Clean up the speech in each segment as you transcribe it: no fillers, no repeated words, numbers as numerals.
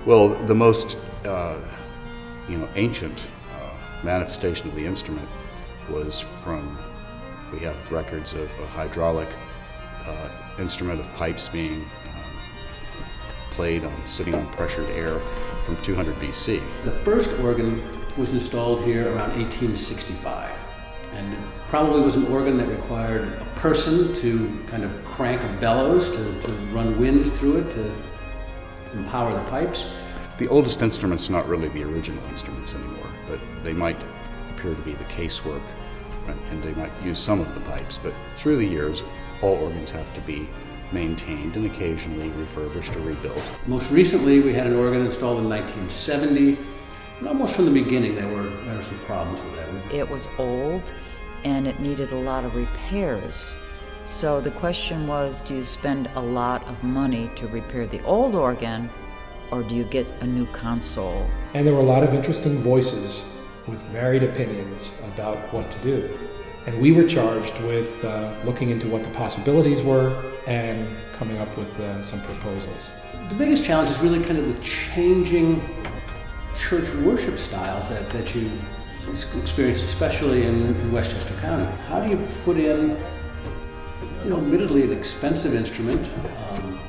Well, the most ancient manifestation of the instrument was from, we have records of a hydraulic instrument of pipes being played sitting on pressured air from 200 BC. The first organ was installed here around 1865, and it probably was an organ that required a person to kind of crank a bellows to run wind through it to empower the pipes. The oldest instruments are not really the original instruments anymore, but they might appear to be the casework, and they might use some of the pipes, but through the years all organs have to be maintained and occasionally refurbished or rebuilt. Most recently we had an organ installed in 1970, and almost from the beginning there were some problems with that. It was old and it needed a lot of repairs. So the question was, do you spend a lot of money to repair the old organ, or do you get a new console? And there were a lot of interesting voices with varied opinions about what to do. And we were charged with looking into what the possibilities were and coming up with some proposals. The biggest challenge is really kind of the changing church worship styles that you experience, especially in Westchester County. How do you put in, admittedly an expensive instrument,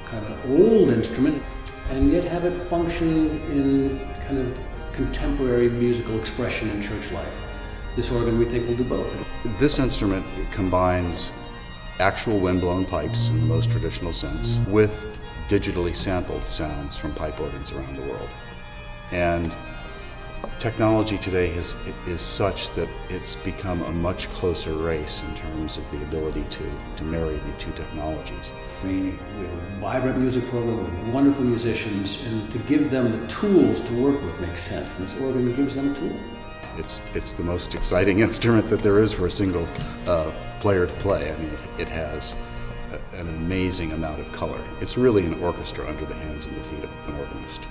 kind of an old instrument, and yet have it function in kind of contemporary musical expression in church life? This organ, we think, will do both. This instrument combines actual wind-blown pipes in the most traditional sense with digitally sampled sounds from pipe organs around the world. And technology today is such that it's become a much closer race in terms of the ability to marry the two technologies. We have a vibrant music program with wonderful musicians, and to give them the tools to work with makes sense. And this organ gives them a tool. It's the most exciting instrument that there is for a single player to play. I mean, it has an amazing amount of color. It's really an orchestra under the hands and the feet of an organist.